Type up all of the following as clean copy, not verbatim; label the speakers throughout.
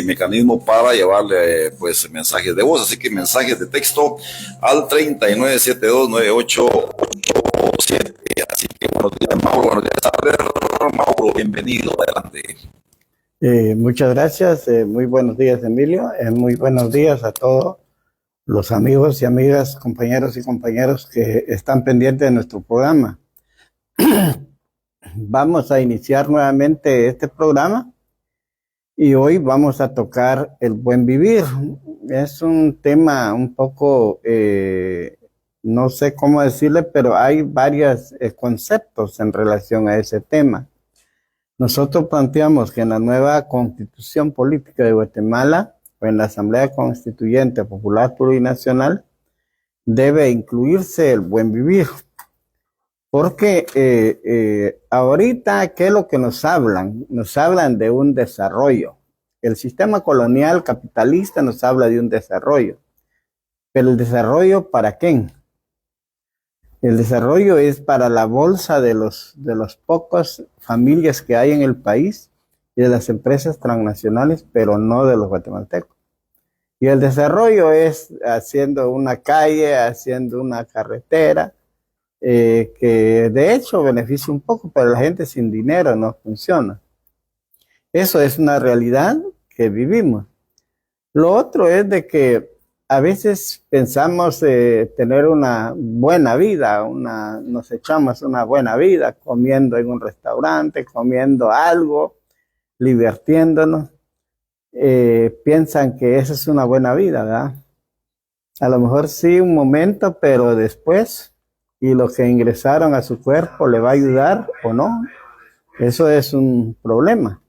Speaker 1: mecanismo para llevarle pues mensajes de voz, así que mensajes de texto al 39729887. Así que buenos días, Mauro, buenos días, a ver, Mauro, bienvenido, adelante.
Speaker 2: Muchas gracias, muy buenos días, Emilio, muy buenos días a todos los amigos y amigas, compañeros y compañeras que están pendientes de nuestro programa. Vamos a iniciar nuevamente este programa y hoy vamos a tocar el buen vivir. Es un tema un poco, no sé cómo decirle, pero hay varios conceptos en relación a ese tema. Nosotros planteamos que en la nueva Constitución Política de Guatemala o en la Asamblea Constituyente Popular Plurinacional debe incluirse el buen vivir. Porque ahorita, ¿qué es lo que nos hablan? Nos hablan de un desarrollo. El sistema colonial capitalista nos habla de un desarrollo. Pero ¿el desarrollo para quién? El desarrollo es para la bolsa de los pocas familias que hay en el país y de las empresas transnacionales, pero no de los guatemaltecos. Y el desarrollo es haciendo una calle, haciendo una carretera, que de hecho beneficia un poco, pero la gente sin dinero no funciona. Eso es una realidad que vivimos. Lo otro es de que a veces pensamos tener una buena vida, nos echamos una buena vida comiendo en un restaurante, comiendo algo, divirtiéndonos. Piensan que esa es una buena vida, ¿verdad? A lo mejor sí un momento, pero después, y lo que ingresaron a su cuerpo le va a ayudar o no. Eso es un problema.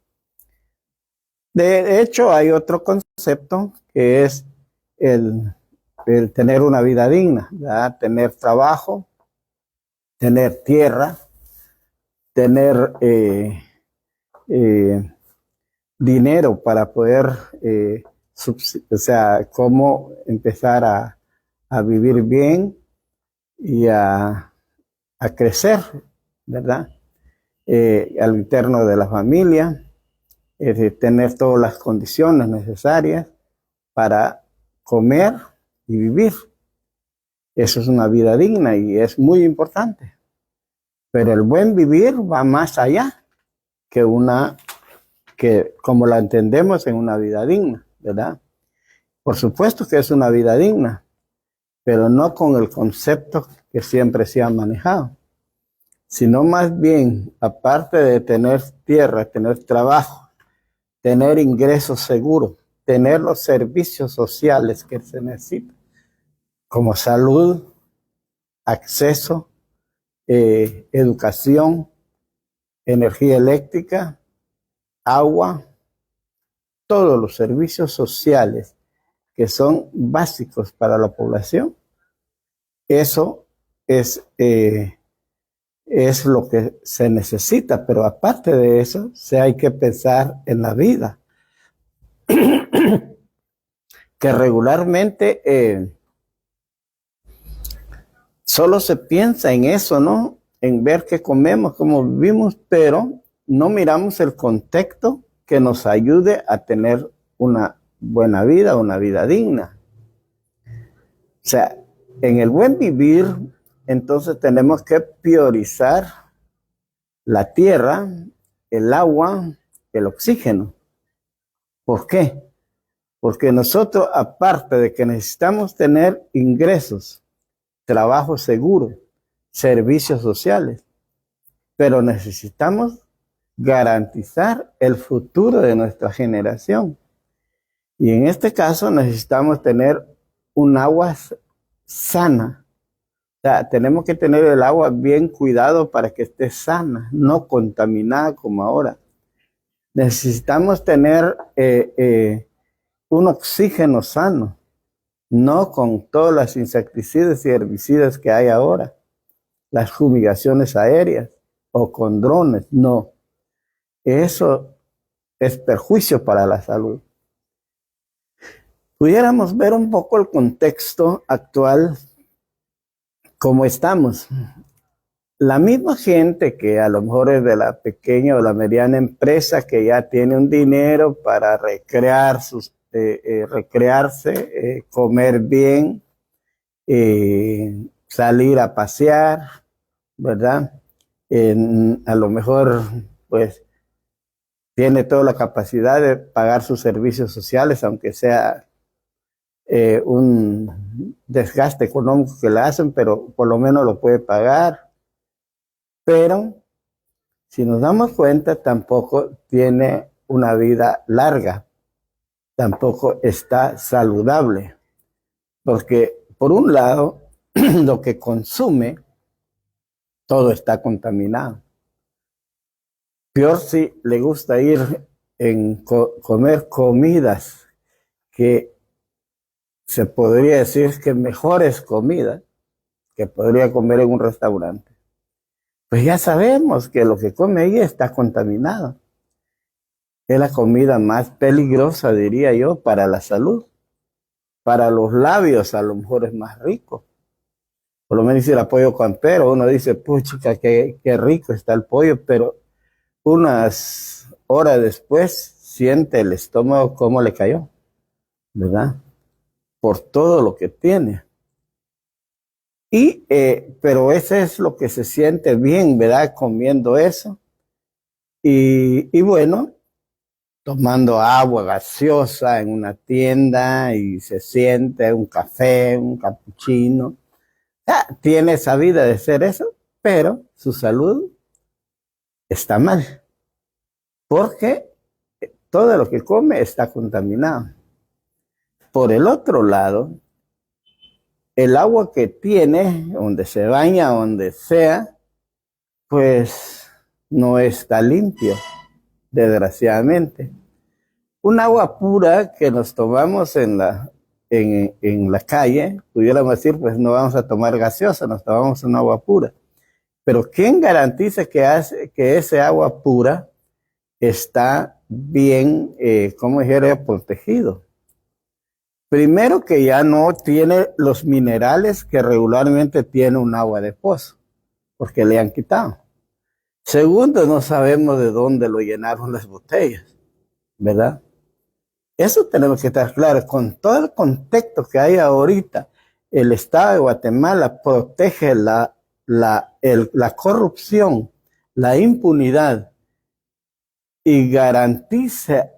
Speaker 2: De hecho, hay otro concepto que es el tener una vida digna, ¿verdad? Tener trabajo, tener tierra, tener dinero para poder, o sea, cómo empezar a vivir bien y a crecer, ¿verdad? Al interno de la familia, tener todas las condiciones necesarias para comer y vivir. Eso es una vida digna y es muy importante. Pero el buen vivir va más allá que como la entendemos en una vida digna, ¿verdad? Por supuesto que es una vida digna, pero no con el concepto que siempre se ha manejado, sino más bien, aparte de tener tierra, tener trabajo, tener ingresos seguros, tener los servicios sociales que se necesitan, como salud, acceso, educación, energía eléctrica, agua, todos los servicios sociales que son básicos para la población. Eso es lo que se necesita, pero aparte de eso, hay que pensar en la vida. Que regularmente solo se piensa en eso, ¿no? En ver qué comemos, cómo vivimos, pero no miramos el contexto que nos ayude a tener una buena vida, una vida digna. O sea, en el buen vivir, entonces tenemos que priorizar la tierra, el agua, el oxígeno. ¿Por qué? Porque nosotros, aparte de que necesitamos tener ingresos, trabajo seguro, servicios sociales, pero necesitamos garantizar el futuro de nuestra generación. Y en este caso necesitamos tener un agua sana. O sea, tenemos que tener el agua bien cuidado para que esté sana, no contaminada como ahora. Necesitamos tener un oxígeno sano, no con todos los insecticidas y herbicidas que hay ahora, las fumigaciones aéreas o con drones, no. Eso es perjuicio para la salud. Pudiéramos ver un poco el contexto actual, cómo estamos. la misma gente que a lo mejor es de la pequeña o la mediana empresa que ya tiene un dinero para recrearse, comer bien, salir a pasear, ¿verdad? A lo mejor, pues, tiene toda la capacidad de pagar sus servicios sociales, aunque sea un desgaste económico que le hacen, pero por lo menos lo puede pagar. Pero si nos damos cuenta, tampoco tiene una vida larga, tampoco está saludable, porque por un lado, lo que consume, todo está contaminado. Peor si le gusta ir en comer comidas que se podría decir que mejores comidas que podría comer en un restaurante. Pues ya sabemos que lo que come ahí está contaminado. Es la comida más peligrosa, diría yo, para la salud. Para los labios a lo mejor es más rico. Por lo menos si el pollo campero, uno dice, puchica, qué rico está el pollo, pero unas horas después siente el estómago cómo le cayó, ¿verdad? Por todo lo que tiene. Pero ese es lo que se siente bien, ¿verdad? Comiendo eso. Y bueno, tomando agua gaseosa en una tienda y se siente un café, un capuchino. Tiene esa vida de ser eso, pero su salud está mal. Porque todo lo que come está contaminado. Por el otro lado, el agua que tiene, donde se baña, donde sea, pues no está limpio, desgraciadamente. Un agua pura que nos tomamos en la calle, pudiéramos decir, pues no vamos a tomar gaseosa, nos tomamos un agua pura. Pero ¿quién garantiza que ese agua pura está bien, como dijera, protegido? Primero, que ya no tiene los minerales que regularmente tiene un agua de pozo, porque le han quitado. Segundo, no sabemos de dónde lo llenaron las botellas, ¿verdad? Eso tenemos que estar claros. Con todo el contexto que hay ahorita, el Estado de Guatemala protege la corrupción, la impunidad, y garantiza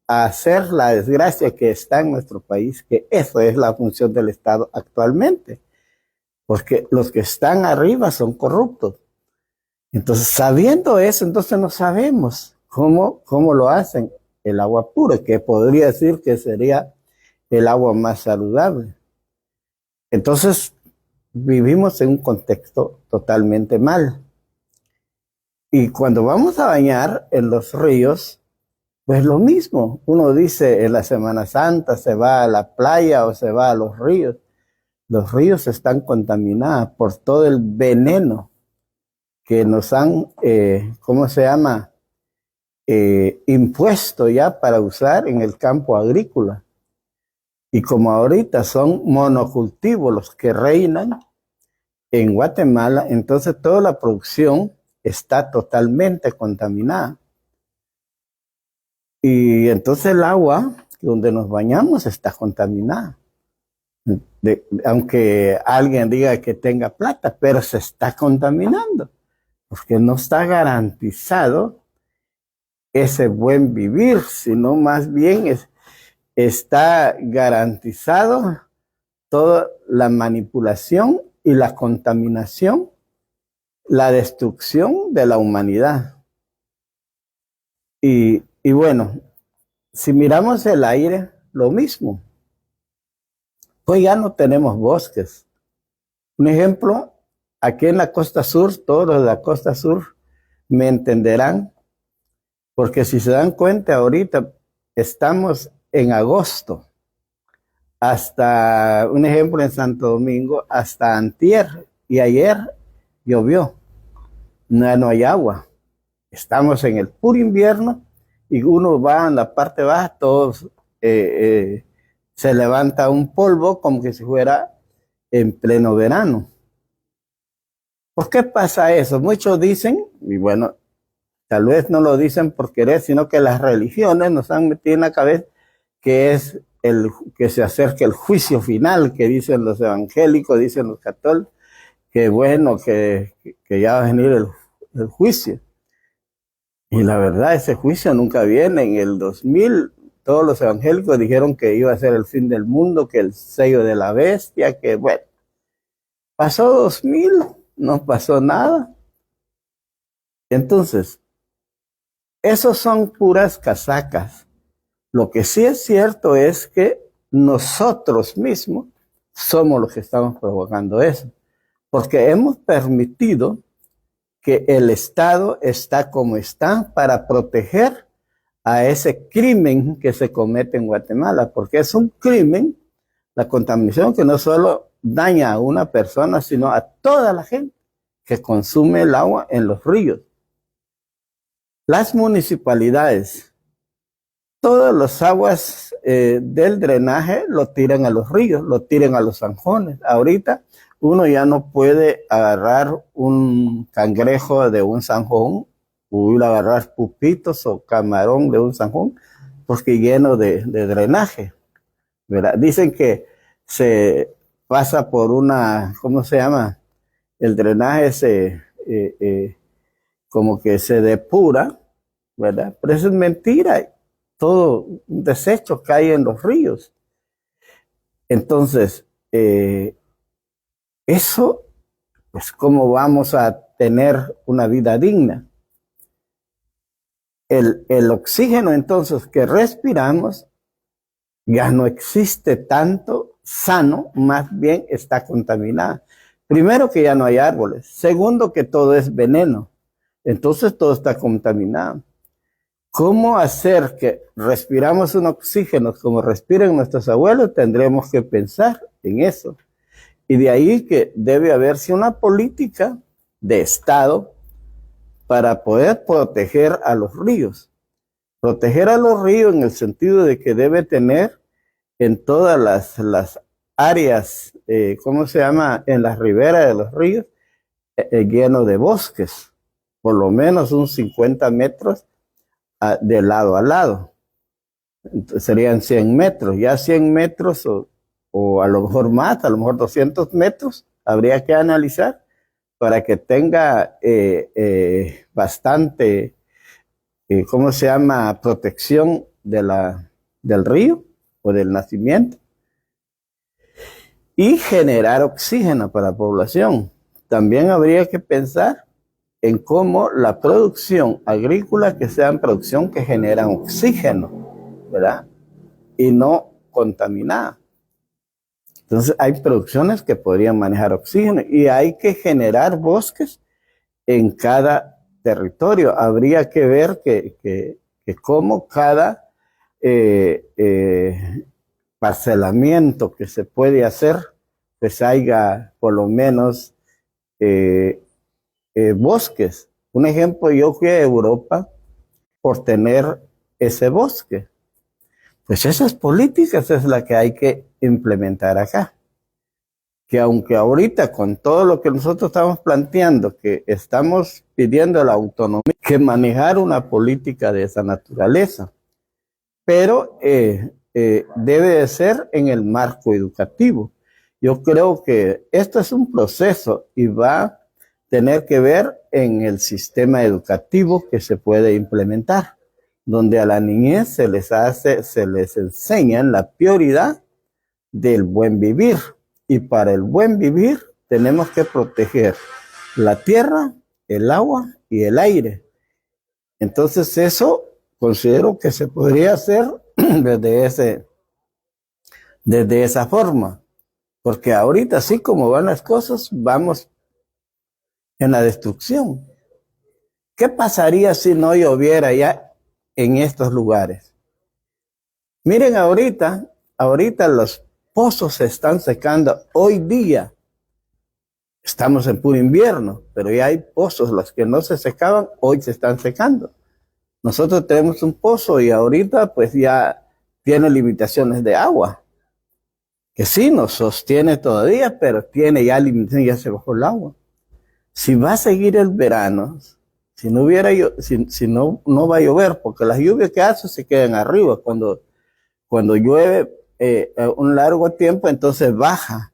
Speaker 2: hacer la desgracia que está en nuestro país, que eso es la función del Estado actualmente, porque los que están arriba son corruptos. Entonces, sabiendo eso, entonces no sabemos cómo lo hacen el agua pura, que podría decir que sería el agua más saludable. Entonces, vivimos en un contexto totalmente mal. Y cuando vamos a bañar en los ríos, pues lo mismo. Uno dice, en la Semana Santa se va a la playa o se va a los ríos. Los ríos están contaminados por todo el veneno que nos han, impuesto ya para usar en el campo agrícola. Y como ahorita son monocultivos los que reinan en Guatemala, entonces toda la producción está totalmente contaminada. Y entonces el agua donde nos bañamos está contaminada. Aunque alguien diga que tenga plata, pero se está contaminando, porque no está garantizado ese buen vivir, sino más bien está garantizado toda la manipulación y la contaminación, la destrucción de la humanidad. Y bueno, si miramos el aire, lo mismo. Pues ya no tenemos bosques. Un ejemplo, aquí en la costa sur, todos los de la costa sur me entenderán, porque si se dan cuenta, ahorita estamos en agosto. Hasta, un ejemplo, en Santo Domingo, hasta antier y ayer llovió. No hay agua. Estamos en el puro invierno y uno va en la parte baja, todos se levanta un polvo como que si fuera en pleno verano. ¿Por qué pasa eso? Muchos dicen, y bueno, tal vez no lo dicen por querer, sino que las religiones nos han metido en la cabeza que es que se acerque el juicio final, que dicen los evangélicos, dicen los católicos, que bueno, que ya va a venir el juicio. Y la verdad, ese juicio nunca viene. En el 2000, todos los evangélicos dijeron que iba a ser el fin del mundo, que el sello de la bestia, que bueno, pasó 2000, no pasó nada. Entonces, esos son puras casacas. Lo que sí es cierto es que nosotros mismos somos los que estamos provocando eso, porque hemos permitido que el Estado está como está para proteger a ese crimen que se comete en Guatemala, porque es un crimen, la contaminación que no solo daña a una persona, sino a toda la gente que consume el agua en los ríos. Las municipalidades, todas las aguas del drenaje lo tiran a los ríos, lo tiran a los zanjones. Ahorita uno ya no puede agarrar un cangrejo de un zanjón, o ir a agarrar pupitos o camarón de un zanjón, porque lleno de drenaje, ¿verdad? Dicen que se pasa por una, ¿cómo se llama? El drenaje como que se depura, ¿verdad? Pero eso es mentira. Todo un desecho cae en los ríos. Entonces, eso, pues, ¿cómo vamos a tener una vida digna? El oxígeno, entonces, que respiramos, ya no existe tanto sano, más bien está contaminado. Primero, que ya no hay árboles. Segundo, que todo es veneno. Entonces, todo está contaminado. ¿Cómo hacer que respiramos un oxígeno como respiran nuestros abuelos? Tendremos que pensar en eso. Y de ahí que debe haberse una política de Estado para poder proteger a los ríos. Proteger a los ríos en el sentido de que debe tener en todas las áreas, ¿cómo se llama? En las riberas de los ríos, lleno de bosques, por lo menos unos 50 metros de lado a lado. Entonces serían 100 metros, ya 100 metros o a lo mejor más, a lo mejor 200 metros, habría que analizar para que tenga bastante, ¿cómo se llama? Protección del río o del nacimiento. Y generar oxígeno para la población. También habría que pensar en cómo la producción agrícola que sea producción que genera oxígeno, ¿verdad? Y no contaminada. Entonces hay producciones que podrían manejar oxígeno y hay que generar bosques en cada territorio. Habría que ver que cómo cada parcelamiento que se puede hacer, pues haya por lo menos bosques. Un ejemplo, yo fui a Europa por tener ese bosque. Pues esas políticas es la que hay que implementar acá. Que aunque ahorita con todo lo que nosotros estamos planteando, que estamos pidiendo la autonomía, que manejar una política de esa naturaleza, pero debe de ser en el marco educativo. Yo creo que esto es un proceso y va a tener que ver en el sistema educativo que se puede implementar, donde a la niñez se les enseña la prioridad del buen vivir. Y para el buen vivir tenemos que proteger la tierra, el agua y el aire. Entonces eso considero que se podría hacer desde esa forma. Porque ahorita, así como van las cosas, vamos en la destrucción. ¿Qué pasaría si no lloviera ya en estos lugares? Miren, ahorita los pozos se están secando. Hoy día estamos en puro invierno, pero ya hay pozos, los que no se secaban, hoy se están secando. Nosotros tenemos un pozo y ahorita pues ya tiene limitaciones de agua, que sí nos sostiene todavía, pero tiene ya limitaciones, ya se bajó el agua. Si va a seguir el verano, si no hubiera, si no, no va a llover, porque las lluvias que hace se quedan arriba. Cuando llueve un largo tiempo, entonces baja.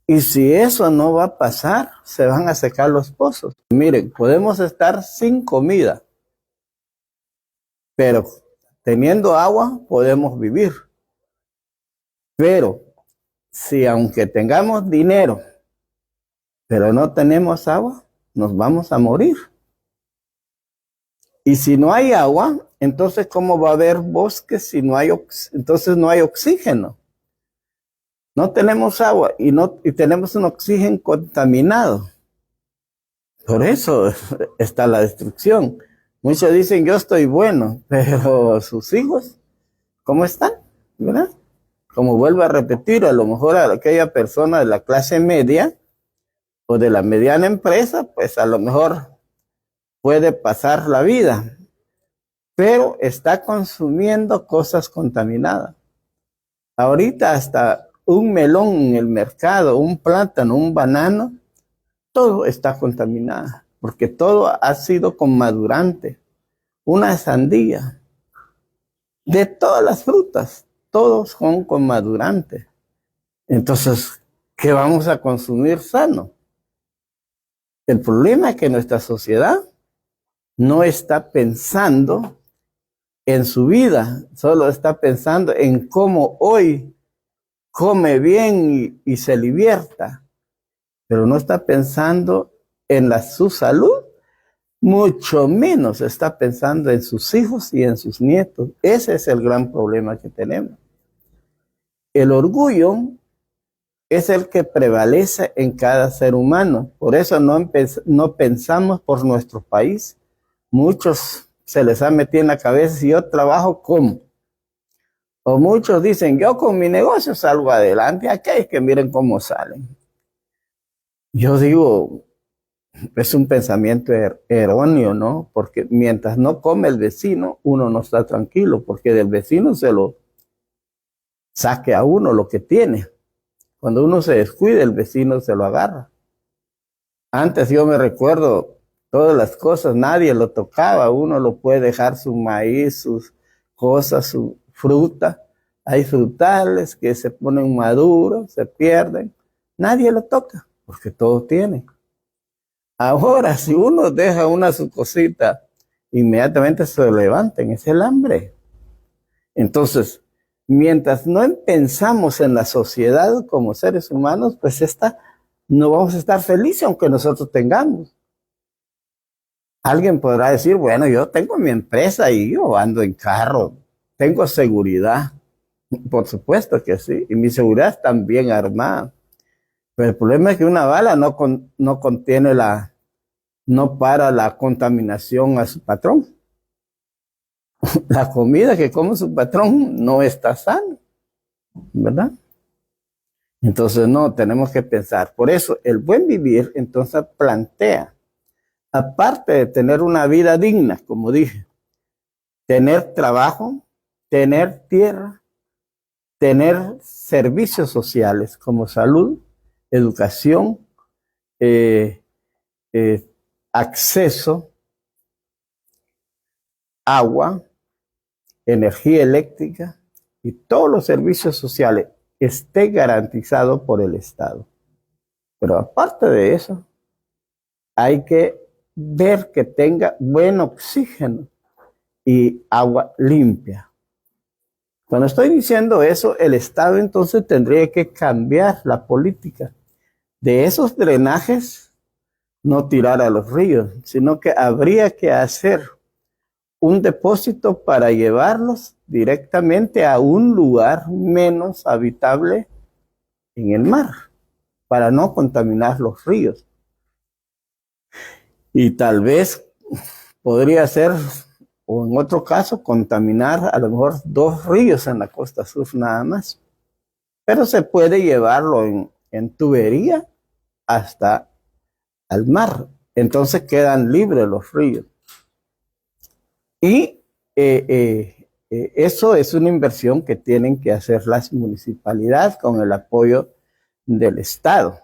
Speaker 2: Y si eso no va a pasar, se van a secar los pozos. Miren, podemos estar sin comida, pero teniendo agua podemos vivir. Pero si aunque tengamos dinero, pero no tenemos agua, nos vamos a morir. Y si no hay agua, entonces ¿cómo va a haber bosques si no hay entonces no hay oxígeno? No tenemos agua y tenemos un oxígeno contaminado. Por eso está la destrucción. Muchos dicen, yo estoy bueno, pero sus hijos, ¿cómo están? ¿Verdad? Como vuelvo a repetir, a lo mejor a aquella persona de la clase media o de la mediana empresa, pues a lo mejor puede pasar la vida, pero está consumiendo cosas contaminadas. Ahorita hasta un melón en el mercado, un plátano, un banano, todo está contaminado, porque todo ha sido con madurante. Una sandía, de todas las frutas, todos son con madurante. Entonces, ¿qué vamos a consumir sano? El problema es que nuestra sociedad no está pensando en su vida, solo está pensando en cómo hoy come bien y se divierta, pero no está pensando en su salud, mucho menos está pensando en sus hijos y en sus nietos. Ese es el gran problema que tenemos. El orgullo es el que prevalece en cada ser humano. Por eso no pensamos por nuestro país. Muchos se les ha metido en la cabeza, si yo trabajo, ¿cómo? O muchos dicen, yo con mi negocio salgo adelante. Aquellos que miren cómo salen. Yo digo, es un pensamiento erróneo, ¿no? Porque mientras no come el vecino, uno no está tranquilo, porque del vecino se lo saque a uno lo que tiene. Cuando uno se descuida, el vecino se lo agarra. Antes yo me recuerdo todas las cosas, nadie lo tocaba, uno lo puede dejar su maíz, sus cosas, su fruta. Hay frutales que se ponen maduros, se pierden. Nadie lo toca, porque todo tiene. Ahora, si uno deja su cosita, inmediatamente se levanten, es el hambre. Entonces, mientras no pensamos en la sociedad como seres humanos, pues no vamos a estar felices aunque nosotros tengamos. Alguien podrá decir, bueno, yo tengo mi empresa y yo ando en carro, tengo seguridad. Por supuesto que sí, y mi seguridad está bien armada. Pero el problema es que una bala no contiene no para la contaminación a su patrón. La comida que come su patrón no está sana, ¿verdad? Entonces no, tenemos que pensar. Por eso el buen vivir entonces plantea, aparte de tener una vida digna, como dije, tener trabajo, tener tierra, tener servicios sociales como salud, educación, acceso, agua, energía eléctrica y todos los servicios sociales esté garantizado por el Estado. Pero aparte de eso, hay que ver que tenga buen oxígeno y agua limpia. Cuando estoy diciendo eso, el Estado entonces tendría que cambiar la política de esos drenajes, no tirar a los ríos, sino que habría que hacer un depósito para llevarlos directamente a un lugar menos habitable en el mar, para no contaminar los ríos. Y tal vez podría ser, o en otro caso, contaminar a lo mejor 2 ríos en la costa sur nada más. Pero se puede llevarlo en tubería hasta al mar. Entonces quedan libres los ríos. Y eso es una inversión que tienen que hacer las municipalidades con el apoyo del Estado.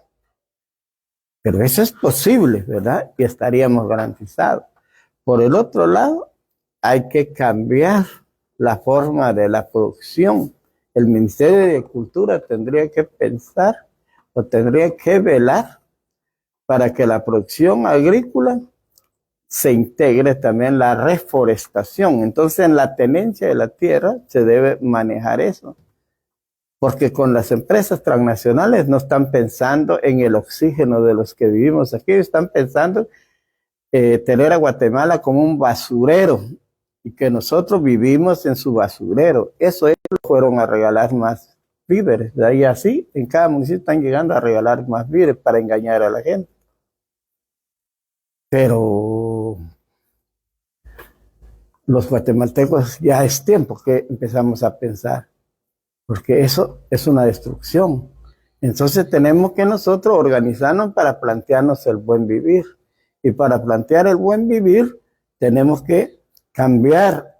Speaker 2: Pero eso es posible, ¿verdad? Y estaríamos garantizados. Por el otro lado, hay que cambiar la forma de la producción. El Ministerio de Cultura tendría que pensar o tendría que velar para que la producción agrícola se integre también la reforestación. Entonces, en la tenencia de la tierra se debe manejar eso. Porque con las empresas transnacionales no están pensando en el oxígeno de los que vivimos aquí, están pensando tener a Guatemala como un basurero y que nosotros vivimos en su basurero. Eso ellos fueron a regalar más víveres. De ahí así, en cada municipio están llegando a regalar más víveres para engañar a la gente. Pero los guatemaltecos ya es tiempo que empezamos a pensar, porque eso es una destrucción. Entonces tenemos que nosotros organizarnos para plantearnos el buen vivir. Y para plantear el buen vivir, tenemos que cambiar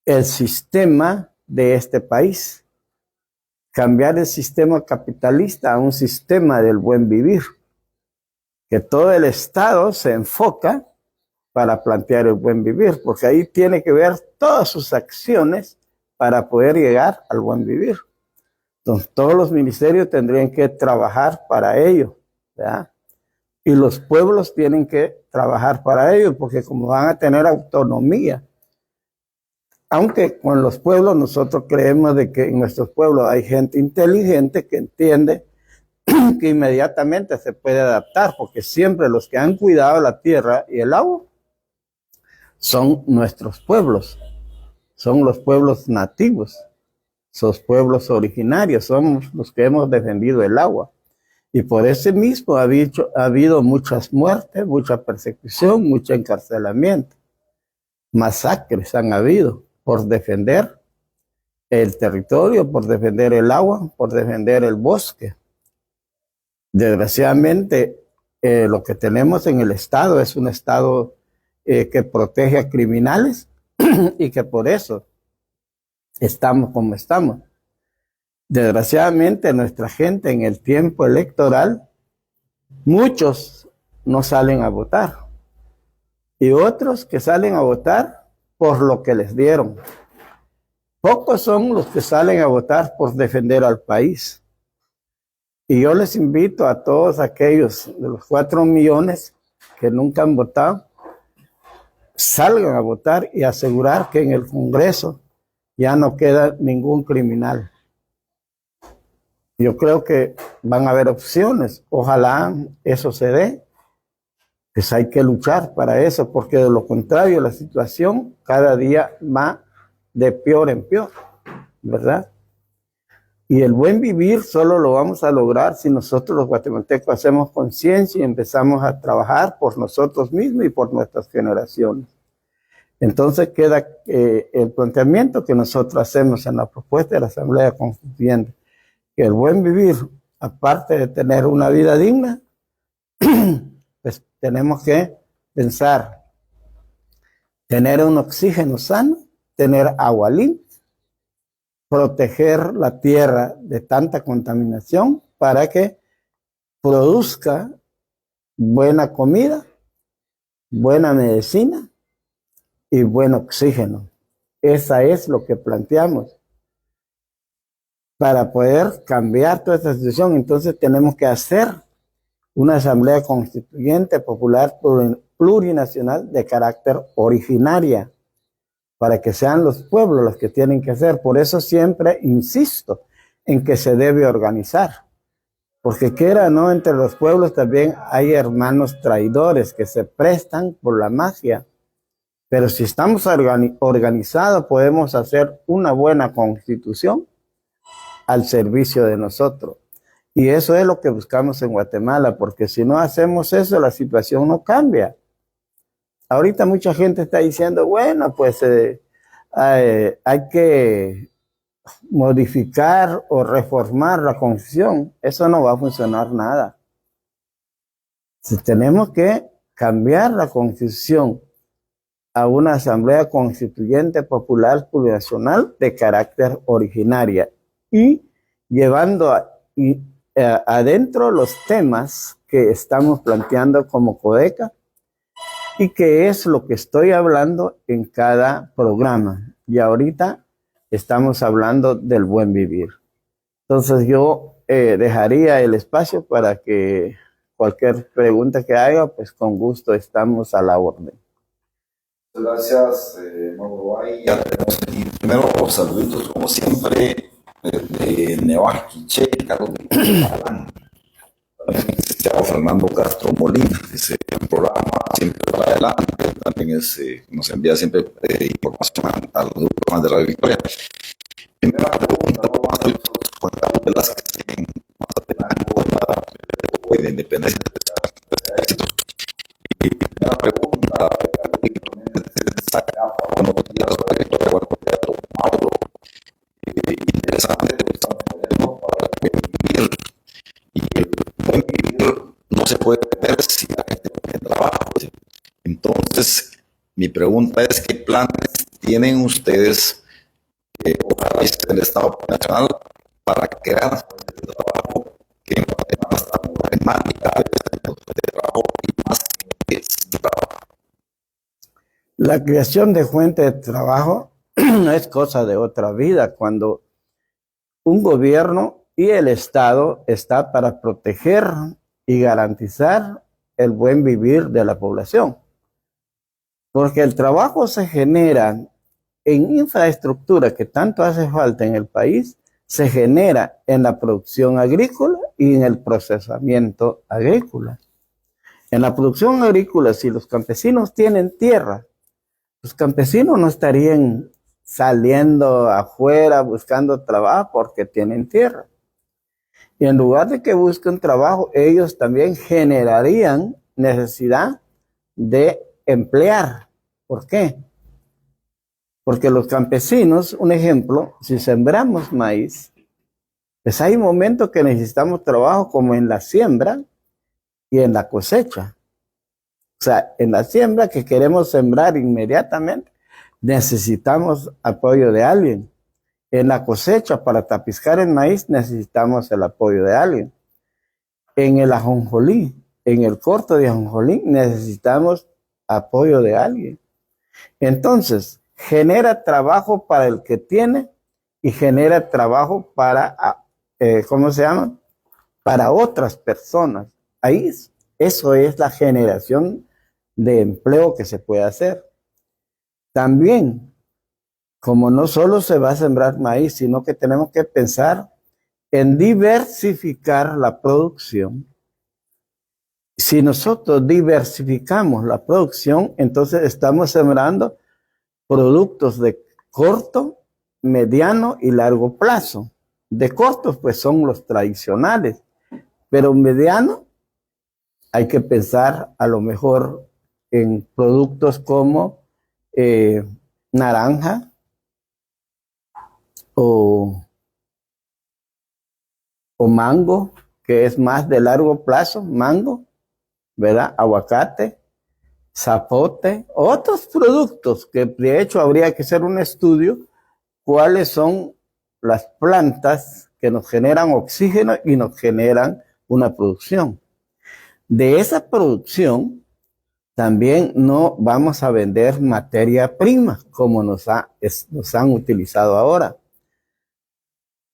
Speaker 2: el sistema de este país, cambiar el sistema capitalista a un sistema del buen vivir, que todo el Estado se enfoca para plantear el buen vivir, porque ahí tiene que ver todas sus acciones para poder llegar al buen vivir. Entonces, todos los ministerios tendrían que trabajar para ello, ¿verdad? Y los pueblos tienen que trabajar para ello, porque como van a tener autonomía, aunque con los pueblos nosotros creemos de que en nuestros pueblos hay gente inteligente que entiende que inmediatamente se puede adaptar, porque siempre los que han cuidado la tierra y el agua son nuestros pueblos, son los pueblos nativos, son los pueblos originarios, somos los que hemos defendido el agua. Y por ese mismo ha habido muchas muertes, mucha persecución, mucho encarcelamiento, masacres han habido por defender el territorio, por defender el agua, por defender el bosque. Desgraciadamente, lo que tenemos en el Estado es un Estado que protege a criminales y que por eso estamos como estamos. Desgraciadamente, nuestra gente en el tiempo electoral, muchos no salen a votar y otros que salen a votar por lo que les dieron. Pocos son los que salen a votar por defender al país. Y yo les invito a todos aquellos de los 4 millones que nunca han votado, salgan a votar y asegurar que en el Congreso ya no queda ningún criminal. Yo creo que van a haber opciones. Ojalá eso se dé. Pues hay que luchar para eso, porque de lo contrario la situación cada día va de peor en peor, ¿verdad? Y el buen vivir solo lo vamos a lograr si nosotros los guatemaltecos hacemos conciencia y empezamos a trabajar por nosotros mismos y por nuestras generaciones. Entonces queda el planteamiento que nosotros hacemos en la propuesta de la Asamblea Constituyente, que el buen vivir, aparte de tener una vida digna, pues tenemos que pensar, tener un oxígeno sano, tener agua limpia, proteger la tierra de tanta contaminación para que produzca buena comida, buena medicina y buen oxígeno. Esa es lo que planteamos. Para poder cambiar toda esta situación, entonces tenemos que hacer una asamblea constituyente popular plurinacional de carácter originaria, para que sean los pueblos los que tienen que hacer. Por eso siempre insisto en que se debe organizar, porque quiera o no, entre los pueblos también hay hermanos traidores que se prestan por la magia. Pero si estamos organizados, podemos hacer una buena constitución al servicio de nosotros. Y eso es lo que buscamos en Guatemala, porque si no hacemos eso, la situación no cambia. Ahorita mucha gente está diciendo, bueno, pues hay que modificar o reformar la Constitución. Eso no va a funcionar nada. Si tenemos que cambiar la Constitución a una Asamblea Constituyente Popular Plurinacional de carácter originaria y llevando adentro los temas que estamos planteando como Codeca y que es lo que estoy hablando en cada programa. Y ahorita estamos hablando del buen vivir. Entonces yo dejaría el espacio para que cualquier pregunta que haga, pues con gusto estamos a la orden.
Speaker 1: Gracias, Mauro. Ahí ya tenemos aquí primero los saluditos, como siempre, de Neoaski, Che, Carlos de Alán, licenciado Fernando Castro Molina, dice el programa siempre para adelante, también nos envía siempre información al grupo de Radio Victoria. Primera pregunta, vamos a ver Juan Carlos Velázquez en Mazatlán, hoy de independencia de éxitos. Y primera pregunta, buenos días, Mauro. Interesante, para vivir. Y el buen vivir no se puede tener si la gente tiene trabajo. Entonces, mi pregunta es: ¿qué planes tienen ustedes o a través del Estado Nacional para crear fuentes de trabajo que en Guatemala está muy problemática de trabajo y más que trabajo?
Speaker 2: La creación de fuentes de trabajo no es cosa de otra vida, cuando un gobierno y el Estado está para proteger y garantizar el buen vivir de la población. Porque el trabajo se genera en infraestructura que tanto hace falta en el país, se genera en la producción agrícola y en el procesamiento agrícola. En la producción agrícola, si los campesinos tienen tierra, los campesinos no estarían saliendo afuera buscando trabajo porque tienen tierra. Y en lugar de que busquen trabajo, ellos también generarían necesidad de emplear. ¿Por qué? Porque los campesinos, un ejemplo, si sembramos maíz, pues hay momentos que necesitamos trabajo como en la siembra y en la cosecha. O sea, en la siembra que queremos sembrar inmediatamente, necesitamos apoyo de alguien. En la cosecha, para tapizcar el maíz, necesitamos el apoyo de alguien. En el ajonjolí, en el corto de ajonjolí, necesitamos apoyo de alguien. Entonces, genera trabajo para el que tiene y genera trabajo para, ¿cómo se llama? Para otras personas. Ahí, eso es la generación de empleo que se puede hacer. También, como no solo se va a sembrar maíz, sino que tenemos que pensar en diversificar la producción. Si nosotros diversificamos la producción, entonces estamos sembrando productos de corto, mediano y largo plazo. De cortos, pues son los tradicionales, pero mediano hay que pensar a lo mejor en productos como naranja o mango, que es más de largo plazo, mango, ¿verdad? Aguacate, zapote, otros productos que de hecho habría que hacer un estudio cuáles son las plantas que nos generan oxígeno y nos generan una producción. De esa producción también no vamos a vender materia prima como nos han utilizado ahora.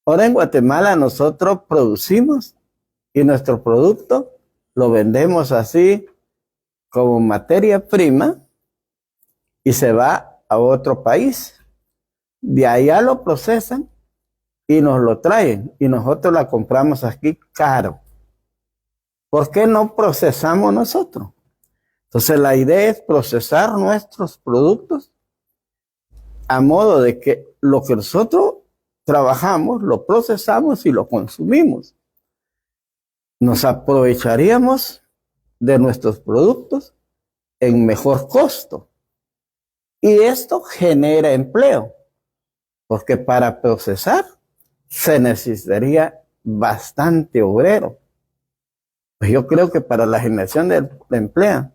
Speaker 2: Ahora en Guatemala nosotros producimos y nuestro producto lo vendemos así como materia prima y se va a otro país. De allá lo procesan y nos lo traen y nosotros la compramos aquí caro. ¿Por qué no procesamos nosotros? Entonces la idea es procesar nuestros productos a modo de que lo que nosotros trabajamos, lo procesamos y lo consumimos. Nos aprovecharíamos de nuestros productos en mejor costo. Y esto genera empleo, porque para procesar se necesitaría bastante obrero. Pues yo creo que para la generación de empleo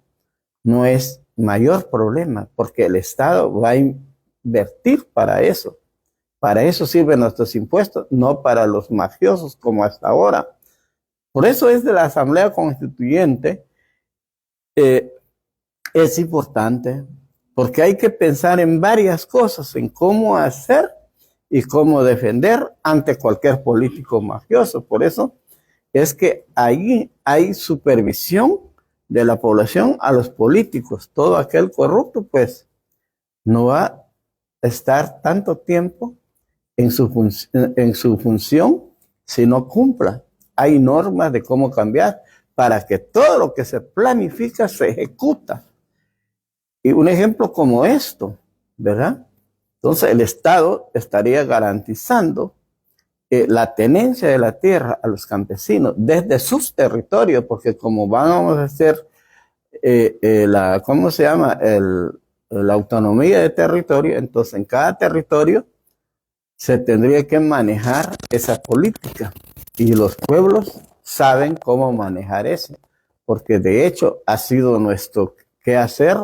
Speaker 2: no es mayor problema, porque el Estado va a invertir para eso. Para eso sirven nuestros impuestos, no para los mafiosos como hasta ahora, Por eso es de la Asamblea Constituyente, es importante, porque hay que pensar en varias cosas, en cómo hacer y cómo defender ante cualquier político mafioso. Por eso es que ahí hay supervisión de la población a los políticos. Todo aquel corrupto, pues, no va a estar tanto tiempo en su función si no cumpla. Hay normas de cómo cambiar para que todo lo que se planifica se ejecuta. Y un ejemplo como esto, ¿verdad? Entonces el Estado estaría garantizando la tenencia de la tierra a los campesinos desde sus territorios, porque como vamos a hacer ¿cómo se llama? La autonomía de territorio, entonces en cada territorio se tendría que manejar esa política y los pueblos saben cómo manejar eso, porque de hecho ha sido nuestro quehacer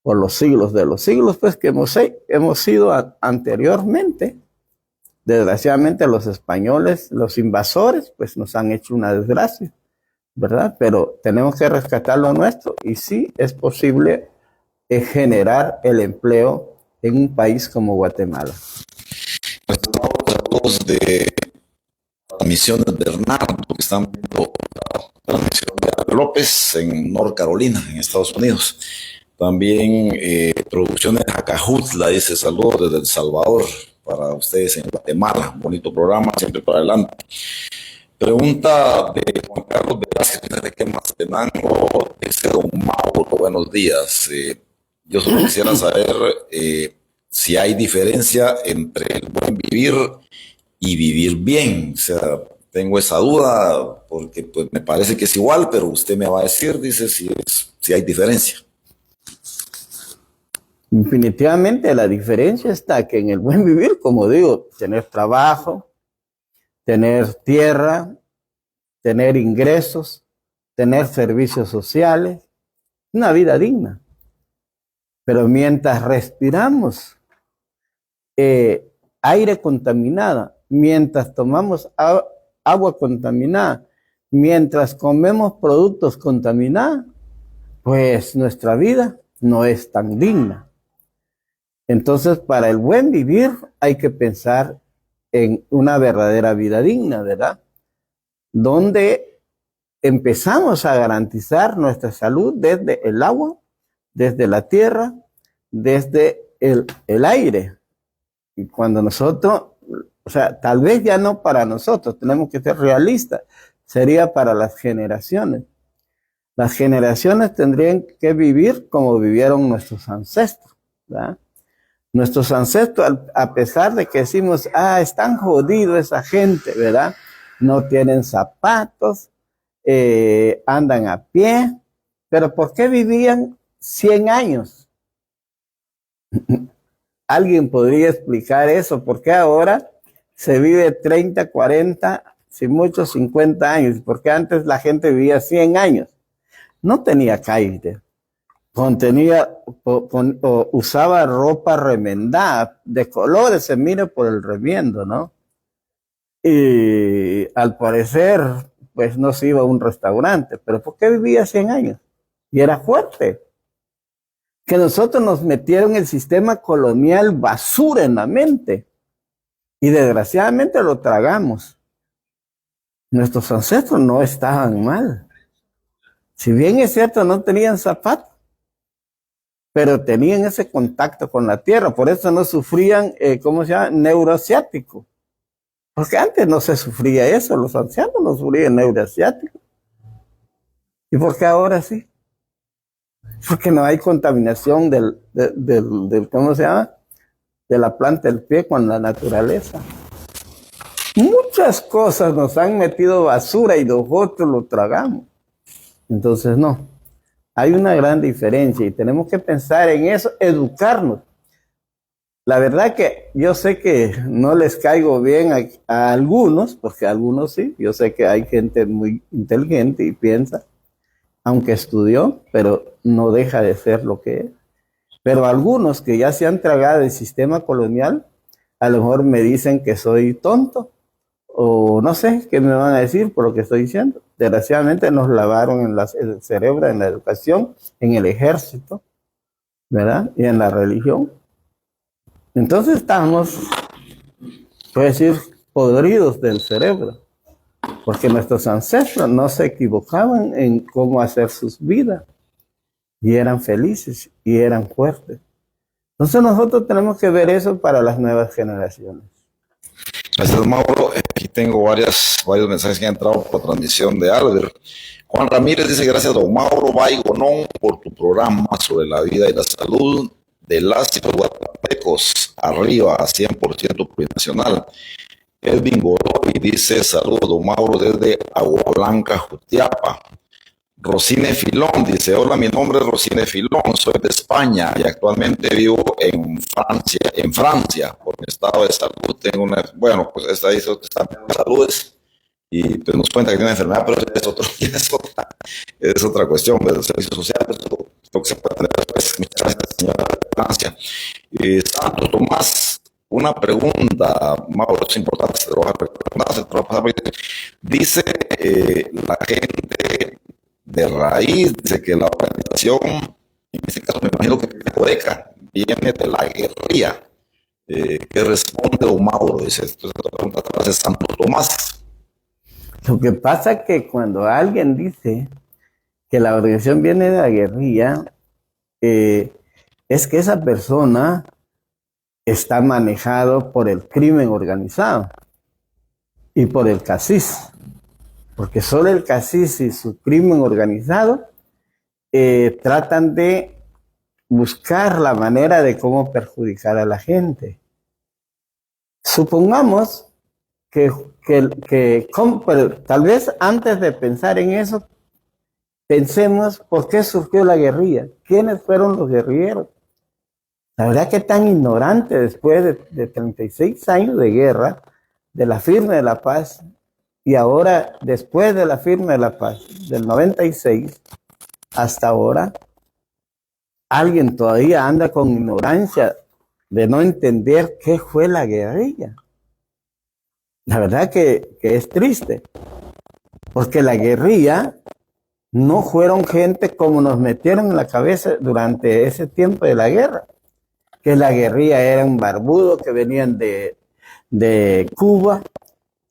Speaker 2: por los siglos de los siglos, pues que hemos sido anteriormente. Desgraciadamente los españoles, los invasores, pues nos han hecho una desgracia, ¿verdad? Pero tenemos que rescatar lo nuestro y sí es posible generar el empleo en un país como Guatemala.
Speaker 1: Saludos de las misiones de Bernardo, que están viendo la misión de López en North Carolina, en Estados Unidos. También Producciones Acajutla dice saludos desde El Salvador para ustedes en Guatemala. Bonito programa, siempre para adelante. Pregunta de Juan Carlos Velázquez de Quemastenango, dice don Mauro, buenos días. Yo solo quisiera saber si hay diferencia entre el buen vivir y vivir bien. O sea, tengo esa duda porque pues, me parece que es igual, pero usted me va a decir, dice, si hay diferencia.
Speaker 2: Definitivamente la diferencia está que en el buen vivir, como digo, tener trabajo, tener tierra, tener ingresos, tener servicios sociales, una vida digna. Pero mientras respiramos aire contaminado, mientras tomamos agua contaminada, mientras comemos productos contaminados, pues nuestra vida no es tan digna. Entonces, para el buen vivir hay que pensar en una verdadera vida digna, ¿verdad? Donde empezamos a garantizar nuestra salud desde el agua, desde la tierra, desde el aire. Y cuando nosotros, o sea, tal vez ya no para nosotros, tenemos que ser realistas, sería para las generaciones. Las generaciones tendrían que vivir como vivieron nuestros ancestros, ¿verdad? Nuestros ancestros, a pesar de que decimos, están jodidos esa gente, ¿verdad? No tienen zapatos, andan a pie, pero ¿por qué vivían 100 años? ¿Alguien podría explicar eso? ¿Por qué ahora se vive 30, 40, si mucho 50 años? ¿Por qué antes la gente vivía 100 años? No tenía calle. Usaba ropa remendada de colores, se mira por el remiendo, ¿no? Y al parecer, pues no se iba a un restaurante, pero ¿por qué vivía 100 años? Y era fuerte. Que nosotros nos metieron el sistema colonial basura en la mente y desgraciadamente lo tragamos. Nuestros ancestros no estaban mal. Si bien es cierto, no tenían zapatos, pero tenían ese contacto con la tierra, por eso no sufrían, ¿cómo se llama? Neuroasiático. Porque antes no se sufría eso, los ancianos no sufrían neuroasiático. ¿Y por qué ahora sí? Porque no hay contaminación del ¿cómo se llama? De la planta del pie con la naturaleza. Muchas cosas nos han metido basura y nosotros lo tragamos. Entonces no. Hay una gran diferencia y tenemos que pensar en eso, educarnos. La verdad que yo sé que no les caigo bien a algunos, porque a algunos sí. Yo sé que hay gente muy inteligente y piensa, aunque estudió, pero no deja de ser lo que es. Pero algunos que ya se han tragado el sistema colonial, a lo mejor me dicen que soy tonto o no sé qué me van a decir por lo que estoy diciendo. Desgraciadamente nos lavaron en el cerebro, en la educación, en el ejército, ¿verdad? Y en la religión. Entonces estamos, puedo decir, podridos del cerebro, porque nuestros ancestros no se equivocaban en cómo hacer sus vidas, y eran felices, y eran fuertes. Entonces nosotros tenemos que ver eso para las nuevas generaciones.
Speaker 1: Gracias, Mauro. Aquí tengo varios mensajes que han entrado por transmisión de Albert. Juan Ramírez dice: gracias, don Mauro Baigonón, por tu programa sobre la vida y la salud de las y los guatemaltecos. Arriba, 100% plurinacional. Edwin Godoy dice: saludos, don Mauro, desde Agua Blanca, Jutiapa. Rosine Filón dice: hola, mi nombre es Rosine Filón, soy de España y actualmente vivo en Francia, por mi estado de salud. Tengo una, bueno, pues esta dice que está en salud y pues nos cuenta que tiene una enfermedad, pero es otra cuestión del servicio social, eso lo que se puede tener después. Muchas gracias, señora de Francia. Santo Tomás, una pregunta, Mauro, es importante trabajar. Dice la gente de raíz, dice que la organización, en este caso me imagino que Codeca, viene de la guerrilla. ¿Qué responde don Mauro? Dice, esto es otra pregunta de Santo Tomás.
Speaker 2: Lo que pasa es que cuando alguien dice que la organización viene de la guerrilla, es que esa persona está manejado por el crimen organizado y por el cacique, porque solo el cacique y su crimen organizado tratan de buscar la manera de cómo perjudicar a la gente. Supongamos tal vez antes de pensar en eso, pensemos por qué surgió la guerrilla, quiénes fueron los guerrilleros. La verdad que tan ignorante después de 36 años de guerra, de la firma de la paz, y ahora después de la firma de la paz, del 96 hasta ahora, alguien todavía anda con ignorancia de no entender qué fue la guerrilla. La verdad que es triste, porque la guerrilla no fueron gente como nos metieron en la cabeza durante ese tiempo de la guerra, que la guerrilla era un barbudo que venían de Cuba,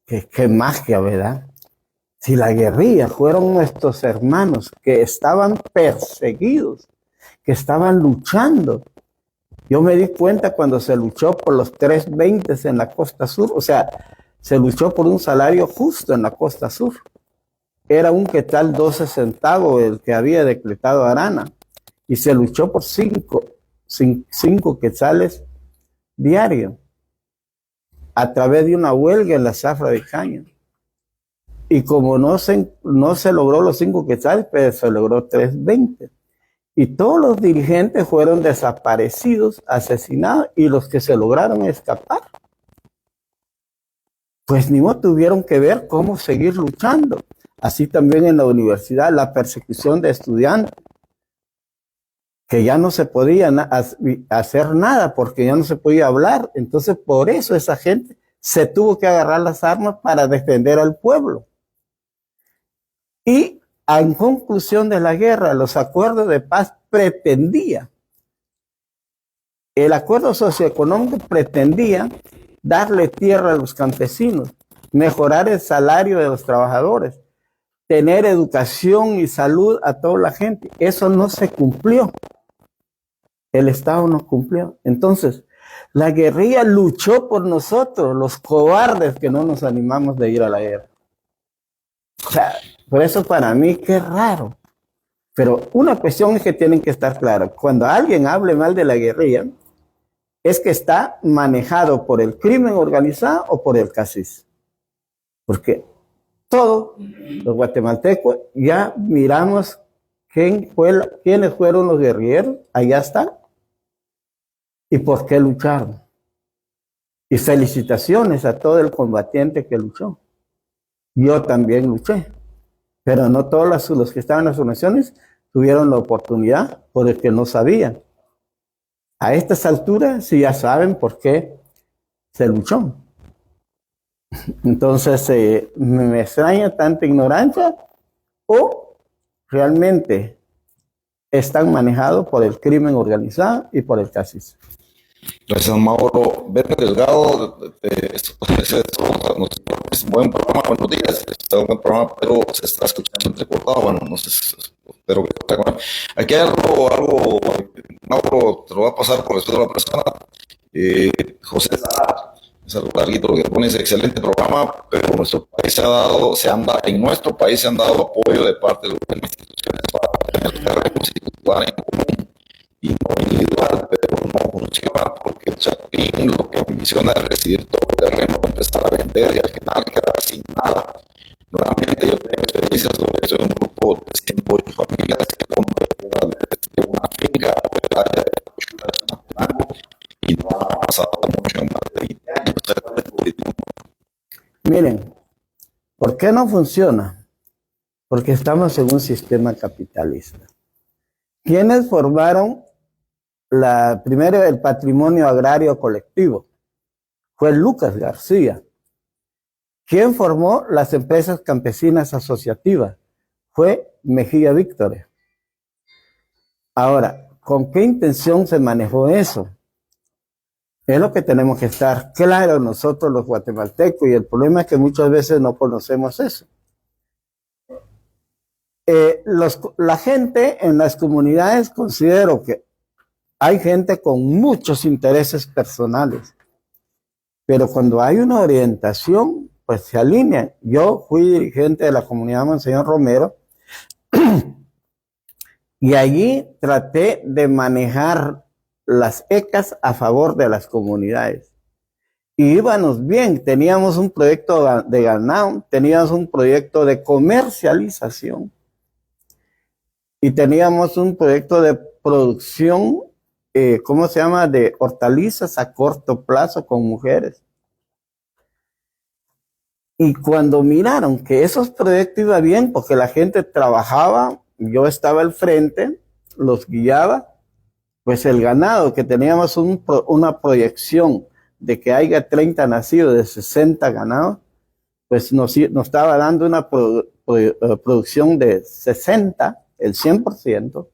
Speaker 2: que magia, ¿verdad? Si la guerrilla fueron nuestros hermanos que estaban perseguidos, que estaban luchando. Yo me di cuenta cuando se luchó por los 320 en la costa sur, o sea, se luchó por un salario justo en la costa sur. Era un quetzal 12 centavos el que había decretado Arana, y se luchó por 5 quetzales diarios a través de una huelga en la zafra de caña. Y como no se logró los 5 quetzales, pues se logró 320. Y todos los dirigentes fueron desaparecidos, asesinados, y los que se lograron escapar, pues ni modo, tuvieron que ver cómo seguir luchando. Así también en la universidad, la persecución de estudiantes, que ya no se podía hacer nada porque ya no se podía hablar. Entonces, por eso esa gente se tuvo que agarrar las armas para defender al pueblo. Y en conclusión de la guerra, los acuerdos de paz el acuerdo socioeconómico pretendía darle tierra a los campesinos, mejorar el salario de los trabajadores, tener educación y salud a toda la gente. Eso no se cumplió. El Estado no cumplió. Entonces, la guerrilla luchó por nosotros, los cobardes que no nos animamos de ir a la guerra. O sea, por eso para mí qué raro. Pero una cuestión es que tienen que estar claros. Cuando alguien hable mal de la guerrilla, es que está manejado por el crimen organizado o por el cacique. Porque todos los guatemaltecos ya miramos quiénes fueron los guerrilleros, allá está, y por qué lucharon. Y felicitaciones a todo el combatiente que luchó. Yo también luché, pero no todos los que estaban en las organizaciones tuvieron la oportunidad porque no sabían. A estas alturas sí ya saben por qué se luchó. Entonces, me extraña tanta ignorancia o realmente están manejados por el crimen organizado y por el cacique.
Speaker 1: Gracias, Mauro. Verne Delgado, es un buen programa, buenos días, es un buen programa, pero se está escuchando entrecortado, bueno, no sé, espero que está bueno. Aquí hay algo, Mauro, te lo va a pasar por respeto a la persona. José Sara, es algo larguito lo que pone, es excelente programa, pero nuestro país en nuestro país se han dado apoyo de parte de las instituciones para tener terrenos y cultivar en común y no individual, pero no funciona porque el Chapín lo que ambiciona es recibir todo el terreno, empezar a vender y al final quedar sin nada. Nuevamente yo tengo experiencias sobre eso en un grupo de 108 familias que compran una finca del área de Chalatenango y no ha pasado mucho en más de 20 años.
Speaker 2: Miren, ¿por qué no funciona? Porque estamos en un sistema capitalista. ¿Quiénes formaron primero el patrimonio agrario colectivo? Fue Lucas García. ¿Quién formó las empresas campesinas asociativas? Fue Mejía Víctor. Ahora, ¿con qué intención se manejó eso? Es lo que tenemos que estar claro nosotros los guatemaltecos, y el problema es que muchas veces no conocemos eso. La gente en las comunidades, considero que hay gente con muchos intereses personales, pero cuando hay una orientación, pues se alinean. Yo fui dirigente de la comunidad Monseñor Romero y allí traté de manejar las ECAs a favor de las comunidades. Y íbamos bien, teníamos un proyecto de ganado, teníamos un proyecto de comercialización y teníamos un proyecto de producción, ¿cómo se llama?, de hortalizas a corto plazo con mujeres. Y cuando miraron que esos proyectos iban bien, porque la gente trabajaba, yo estaba al frente, los guiaba, pues el ganado, que teníamos una proyección de que haya 30 nacidos de 60 ganados, pues nos estaba dando una producción de 60, el 100%.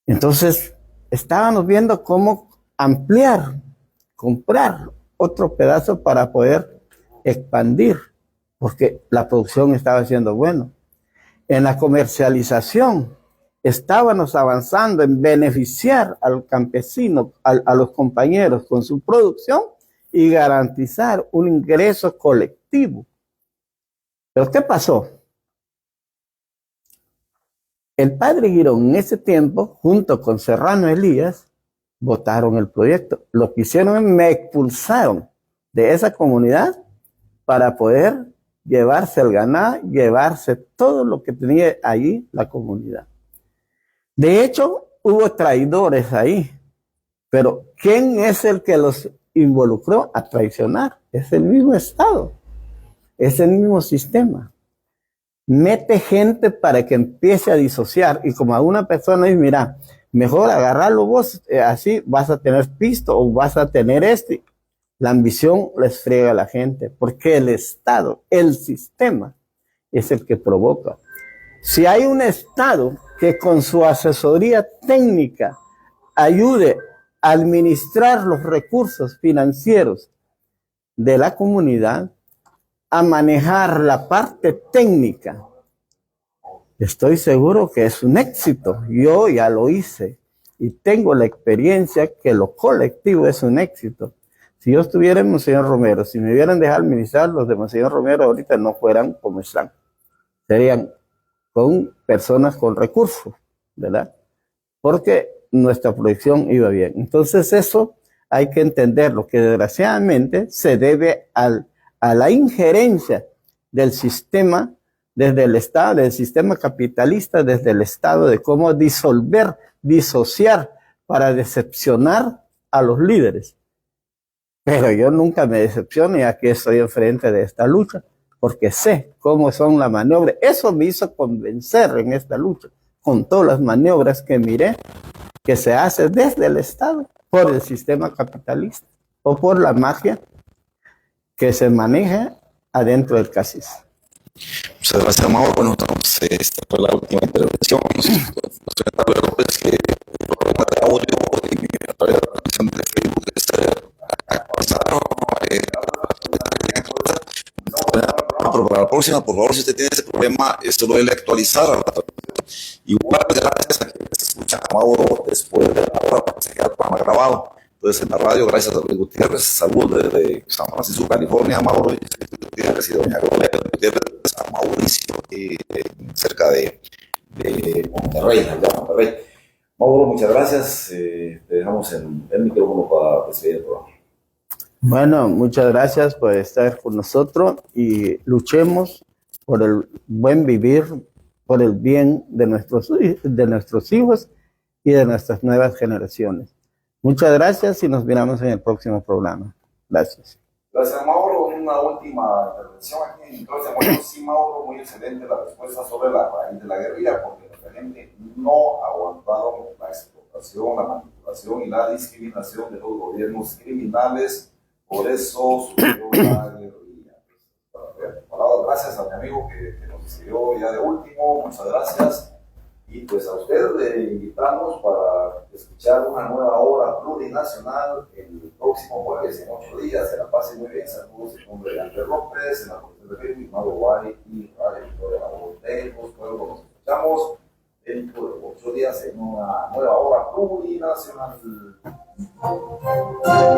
Speaker 2: Entonces, estábamos viendo cómo ampliar, comprar otro pedazo para poder expandir, porque la producción estaba siendo buena. En la comercialización, estábamos avanzando en beneficiar al campesino, a los compañeros con su producción y garantizar un ingreso colectivo. ¿Pero qué pasó? El padre Girón en ese tiempo, junto con Serrano Elías, votaron el proyecto. Lo que hicieron es me expulsaron de esa comunidad para poder llevarse el ganado, llevarse todo lo que tenía allí la comunidad. De hecho, hubo traidores ahí, pero ¿quién es el que los involucró a traicionar? Es el mismo Estado, es el mismo sistema. Mete gente para que empiece a disociar, y como a una persona dice, mira, mejor agarrarlo vos, así vas a tener pisto o vas a tener este. La ambición les friega a la gente, porque el Estado, el sistema, es el que provoca. Si hay un Estado que con su asesoría técnica ayude a administrar los recursos financieros de la comunidad, a manejar la parte técnica, estoy seguro que es un éxito. Yo ya lo hice y tengo la experiencia que lo colectivo es un éxito. Si yo estuviera en Monseñor Romero, si me hubieran dejado administrar, los de Monseñor Romero ahorita no fueran como están. Serían con personas con recursos, ¿verdad? Porque nuestra proyección iba bien. Entonces eso hay que entenderlo, que desgraciadamente se debe a la injerencia del sistema desde el Estado, del sistema capitalista, desde el Estado, de cómo disolver, disociar para decepcionar a los líderes. Pero yo nunca me decepciono y aquí estoy enfrente de esta lucha, porque sé cómo son las maniobras. Eso me hizo convencer en esta lucha, con todas las maniobras que miré que se hace desde el Estado, por el sistema capitalista o por la magia que se maneje adentro del CACIS.
Speaker 1: Muchas gracias, Mauro. Bueno, entonces, esta fue la última intervención. Pablo López, que el programa de audio y a través de la transmisión de Facebook pero para la próxima, por favor, si usted tiene ese problema, solo debe actualizar a la transmisión. Igual, gracias a quienes escuchan a Mauro después de la hora para que se quede el programa grabado. Entonces, en la radio, gracias a Luis Gutiérrez, saludos desde San Francisco, California, Mauro y Gutiérrez y doña Gloria Gutiérrez, a Mauricio, cerca de Monterrey, allá Monterrey. Mauro, muchas gracias. Te dejamos el micrófono para despedir el programa.
Speaker 2: Bueno, muchas gracias por estar con nosotros y luchemos por el buen vivir, por el bien de nuestros hijos y de nuestras nuevas generaciones. Muchas gracias y nos miramos en el próximo programa. Gracias.
Speaker 1: Gracias, Mauro. Una última intervención aquí. Entonces, bueno, sí, Mauro, muy excelente la respuesta sobre la raíz de la guerrilla, porque la gente no aguantaron la explotación, la manipulación y la discriminación de los gobiernos criminales. Por eso surgió la guerrilla. Gracias a mi amigo que nos escribió ya de último. Muchas gracias. Y pues a usted le invitamos para escuchar una nueva obra plurinacional el próximo jueves en 8 días. Se la pase muy bien. Saludos en nombre de Andrés López, en la producción de Facebook, Mauro Guay y Radio Victoria. De los pueblos nos escuchamos dentro de 8 días en una nueva obra plurinacional.